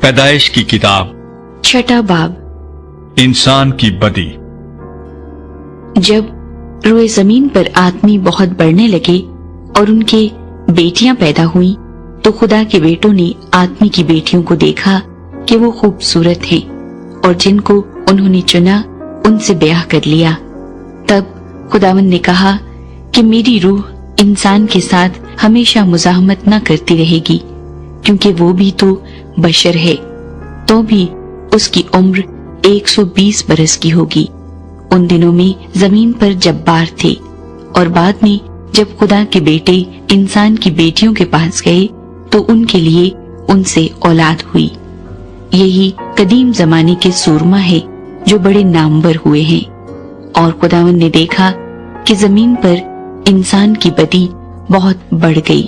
पैदाइश की किताब, छठा बाब। इंसान की बदी। जब रोए जमीन पर आदमी बहुत बढ़ने लगे और उनके बेटियां पैदा हुई तो खुदा के बेटों ने आदमी की बेटियों को देखा कि वो खूबसूरत हैं और जिनको उन्होंने चुना उनसे ब्याह कर लिया। तब खुदावंद ने कहा कि मेरी रूह इंसान के साथ हमेशा मुज़ाहमत न करती रहेगी, क्योंकि वो भी तो बशर है, तो भी उसकी उम्र 120 बरस की होगी। उन दिनों में जमीन पर जब्बार थे और बाद में जब खुदा के बेटे इंसान की बेटियों के पास गए तो उनके लिए उनसे औलाद हुई। यही कदीम जमाने के सूरमा है जो बड़े नामवर हुए हैं। और खुदावंद ने देखा कि जमीन पर इंसान की बदी बहुत बढ़ गई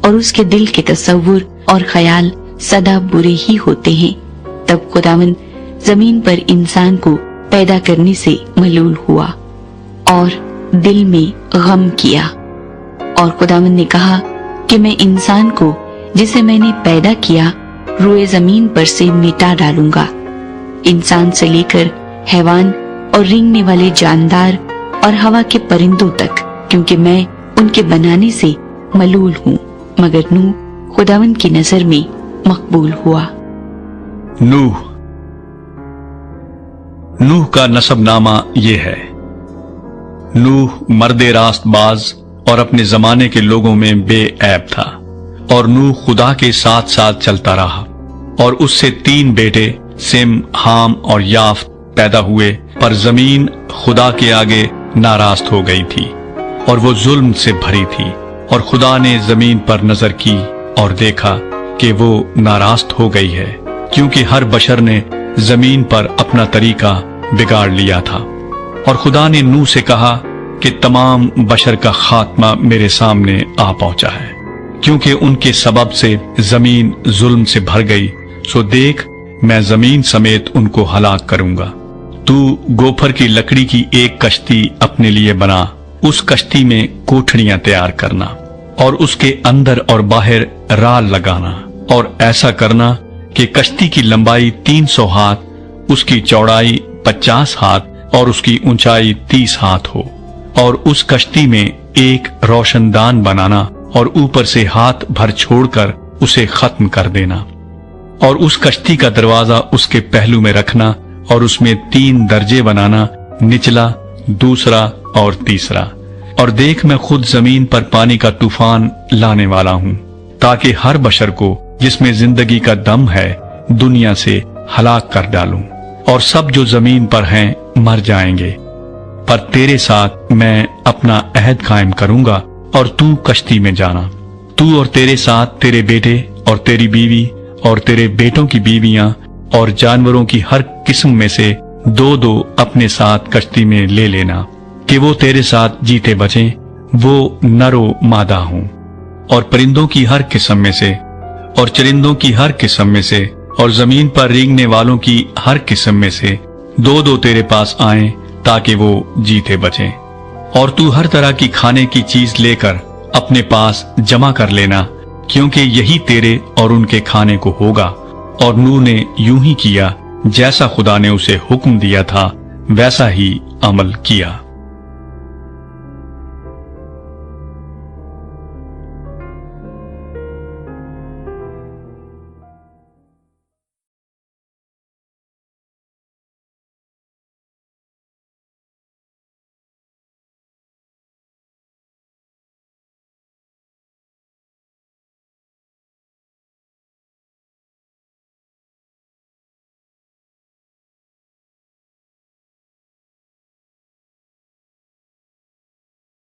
और उसके दिल के तसव्वुर और ख्याल सदा बुरे ही होते हैं। तब खुदावंद जमीन पर इंसान को पैदा करने से मलूल हुआ और दिल में गम किया। और खुदावंद ने कहा कि मैं इंसान को जिसे मैंने पैदा किया रोए जमीन पर से मिटा डालूंगा, इंसान से लेकर हैवान और रेंगने वाले जानदार और हवा के परिंदों तक, क्योंकि मैं उनके बनाने से मलूल हूँ। मगर नूह खुदावंद की नजर में मकबूल हुआ। नूह का नसबनामा ये है। नूह मर्दे रास्तबाज और अपने जमाने के लोगों में बेऐब था और नूह खुदा के साथ साथ चलता रहा और उससे 3 बेटे सिम, हाम और याफ्त पैदा हुए। पर जमीन खुदा के आगे नाराज हो गई थी और वो जुल्म से भरी थी। और खुदा ने जमीन पर नजर की और देखा कि वो नाराज हो गई है, क्योंकि हर बशर ने जमीन पर अपना तरीका बिगाड़ लिया था। और खुदा ने नूह से कहा कि तमाम बशर का खात्मा मेरे सामने आ पहुंचा है, क्योंकि उनके सबब से जमीन जुल्म से भर गई। सो देख, मैं जमीन समेत उनको हलाक करूंगा। तू गोफर की लकड़ी की एक कश्ती अपने लिए बना, उस कश्ती में कोठड़ियां तैयार करना और उसके अंदर और बाहर राल लगाना, और ऐसा करना कि कश्ती की लंबाई 300 हाथ, उसकी चौड़ाई 50 हाथ और उसकी ऊंचाई 30 हाथ हो। और उस कश्ती में एक रोशनदान बनाना और ऊपर से हाथ भर छोड़कर उसे खत्म कर देना। और उस कश्ती का दरवाजा उसके पहलू में रखना और उसमें 3 दर्जे बनाना, निचला, दूसरा और तीसरा। और देख, मैं खुद जमीन पर पानी का तूफान लाने वाला हूं, ताकि हर बशर को जिसमें जिंदगी का दम है दुनिया से हलाक कर डालूं, और सब जो जमीन पर हैं मर जाएंगे। पर तेरे साथ मैं अपना अहद कायम करूंगा और तू कश्ती में जाना, तू और तेरे साथ तेरे बेटे और तेरी बीवी और तेरे बेटों की बीवियां और जानवरों की हर किस्म में से 2-2 अपने साथ कश्ती में ले लेना, कि वो तेरे साथ जीते बचें, वो नरो मादा हों। और परिंदों की हर किस्म में से और चरिंदों की हर किस्म में से और जमीन पर रेंगने वालों की हर किस्म में से 2-2 तेरे पास आएं, ताकि वो जीते बचें। और तू हर तरह की खाने की चीज लेकर अपने पास जमा कर लेना, क्योंकि यही तेरे और उनके खाने को होगा। और नूह ने यूं ही किया, जैसा खुदा ने उसे हुक्म दिया था वैसा ही अमल किया।